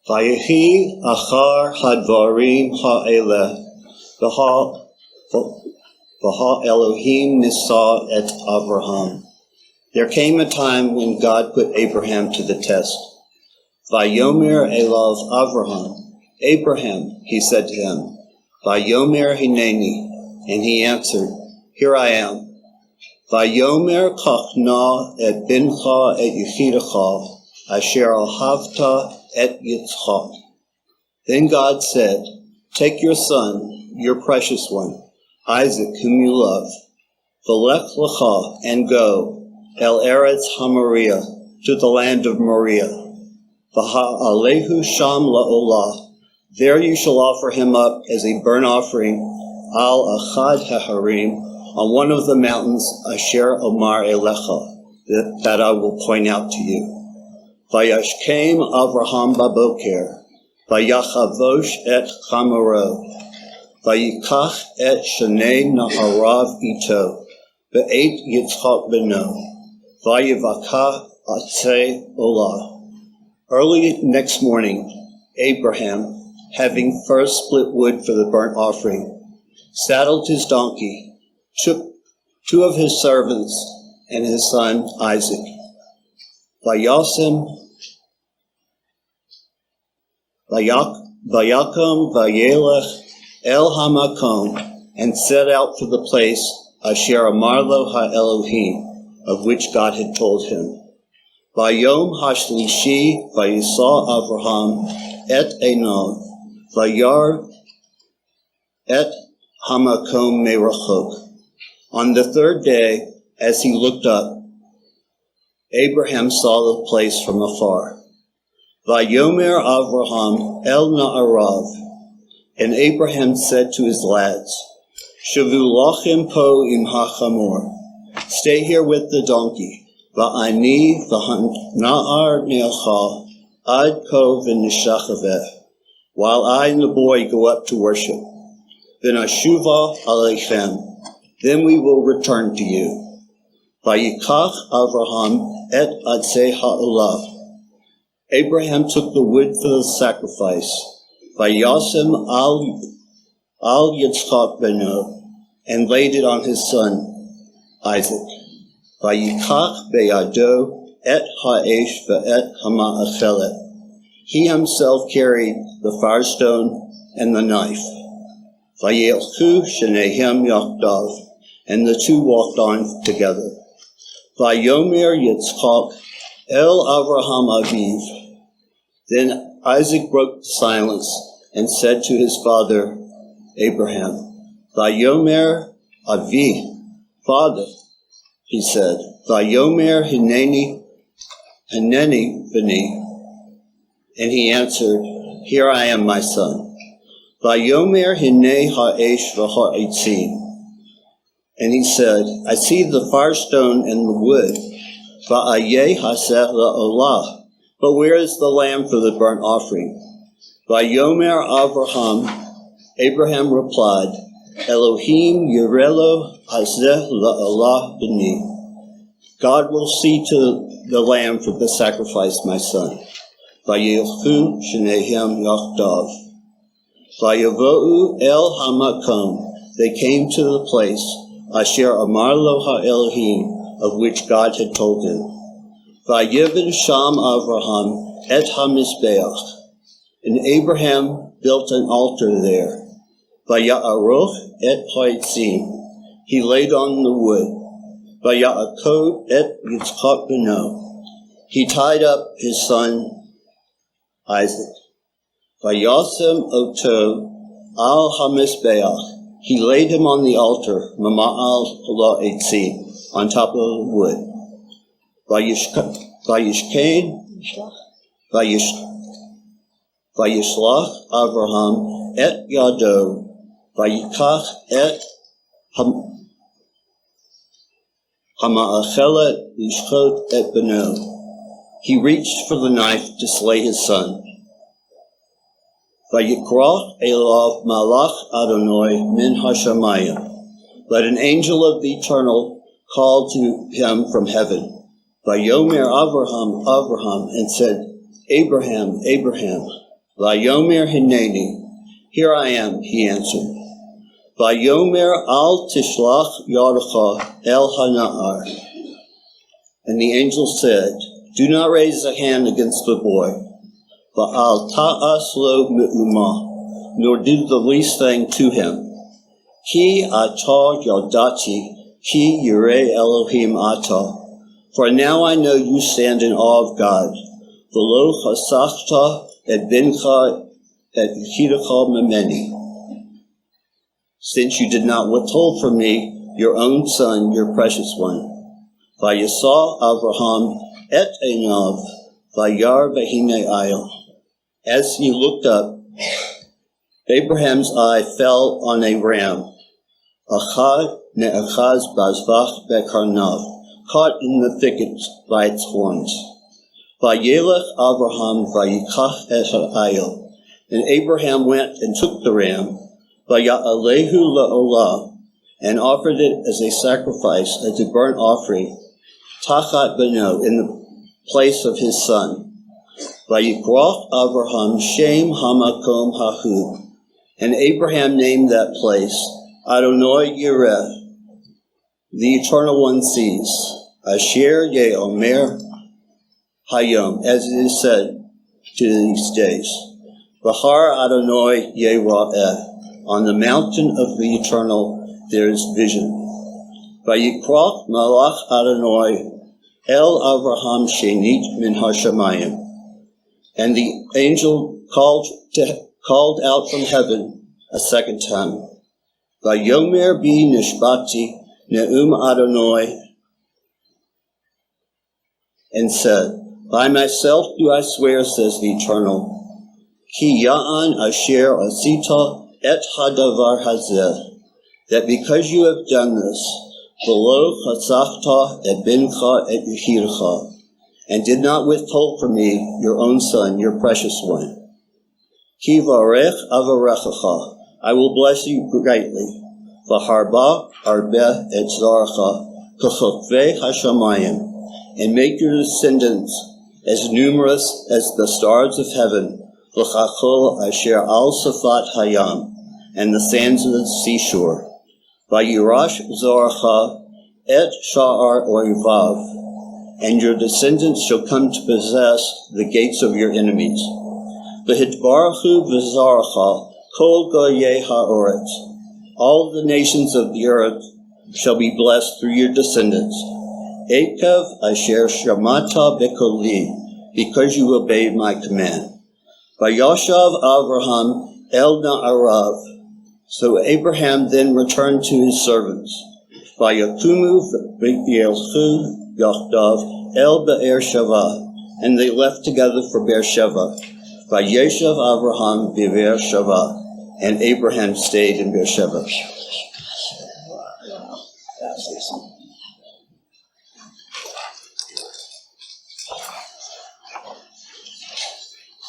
Vayehi achar hadvarim ha'eleh v'ha Elohim nisa et Avraham. There came a time when God put Abraham to the test. Vayomer elav Avraham. Abraham, he said to him. Vayomer hineni. And he answered, Here I am. Vayomer kachna et bincha et yechidecha asher ahavta et Yitzchak. Then God said, Take your son, your precious one, Isaac, whom you love, v'lech lecha, and go, el eretz haMoriah, to the land of Moriah. V'ha'alehu sham la'olah. There you shall offer him up as a burnt offering, al achad haharim, on one of the mountains, asher omar elecha, that I will point out to you. Vayashkem Avraham baboker, vayachavosh et chamoro, vayikach et shnei naharav ito, ve'et Yitzchak beno, vayivakah atzei olah. Early next morning, Abraham, having first split wood for the burnt offering, saddled his donkey, took two of his servants and his son Isaac. Vayakom vayelech el hamakom, and set out for the place asher amar lo ha'Elohim, of which God had told him. Vayom hashlishi vayisa Avraham et Eno, vayar et hamakom merachok. On the third day, as he looked up, Abraham saw the place from afar. Vayomer Avraham el na'arav, and Abraham said to his lads, Shavu lachem po im hachamor, stay here with the donkey, va'ani v'na'ar ne'acha ad ko v'nishachaveh, while I and the boy go up to worship. V'nashuva aleichem, then we will return to you. Vayikach Avraham et atzei ha'olav. Abraham took the wood for the sacrifice. Vayasem al Yitzchak beno, and laid it on his son Isaac. Vayikach beyado et ha'esh ve'et hama'achelet. He himself carried the firestone and the knife. Vayelchu shnehem yachdav, and the two walked on together. Vayomer Yitzchak el Avraham aviv. Then Isaac broke the silence and said to his father Abraham, Vayomer avi, father, he said. Vayomer hineni b'ni, and he answered, Here I am, my son. Vayomer hinei ha'esh v'ha'etzim. And he said, I see the firestone and the wood, va'ayeh haseh la'olah, but where is the lamb for the burnt offering? Vayomer Avraham, Abraham replied, Elohim yirelo haseh la'olah b'ni. God will see to the lamb for the sacrifice, my son. Vayelchu shnehem yachdav. Vayavo'u el hamakom, they came to the place, asher amar lo ha'Elohim, of which God had told him. Vayivin sham Avraham et hamizbeach, and Abraham built an altar there. Vaya'aroch et ha'etzim, he laid on the wood. Vaya'akod et Yitzchak beno, he tied up his son Isaac. Vayasem oto al hamizbeach, he laid him on the altar, mama'al la'etzim, on top of the wood. Vayishlach Avraham et yado, vayikach et hama'achelet lishchot et beno. He reached for the knife to slay his son. Vayikra elav malach Adonai min hashamayim. But an angel of the Eternal called to him from heaven. Vayomer Avraham, and said, Abraham, Abraham. Vayomer Hineni, here I am, he answered. Vayomer al tishlach yadecha el hana'ar. And the angel said, do not raise a hand against the boy. Va'al ta'as lo me'umah, nor do the least thing to him. Ki atah yadati, ki yirei Elohim atah. For now I know you stand in awe of God. V'lo chasachta et bincha et yichidecha memeni. Since you did not withhold from me your own son, your precious one. Vayisah Avraham et einav, vayar v'hine ayel. As he looked up, Abraham's eye fell on a ram, achad ne'achaz bazvach bekarnav, caught in the thicket by its horns. Vayelech Avraham vayikach et ha'ayel. And Abraham went and took the ram, vaya'alehu la'olah, and offered it as a sacrifice, as a burnt offering, tachat beno, in the place of his son. Vayikrach Avraham shem hamakom hahu. And Abraham named that place Adonai Yireh, the Eternal One sees, Asher Ye'omer Hayom, as it is said to these days. V'har Adonai Yera'eh, on the mountain of the Eternal there is vision. Vayikrach Malach Adonai El Avraham Shenit min Hashamayim. And the angel called out from heaven a second time. Vayomer bi nishbati ne'um Adonai, and said, by myself do I swear, says the Eternal, ki ya'an asher asita et hadavar hazeh, that because you have done this, v'lo chasachta et bincha et yechircha, and did not withhold from me your own son, your precious one. Ki varech avarechacha, I will bless you greatly. V'harba arbeh et zarcha k'chokvei hashamayim, and make your descendants as numerous as the stars of heaven, v'chachol asher al safat hayam, and the sands of the seashore. Vayirash zarcha et sha'ar oivav, and your descendants shall come to possess the gates of your enemies. V'hitbaruchu v'zarcha kol goyei ha'oretz, all the nations of the earth shall be blessed through your descendants. Ekev asher shamata bekoli, because you obeyed my command. Vayashav Avraham el na'arav, so Abraham then returned to his servants. Vayakumu v'yelchu yachdav el be'er shava, and they left together for Beersheba. Vayeshav Avraham be'er shava, and Abraham stayed in Beersheba.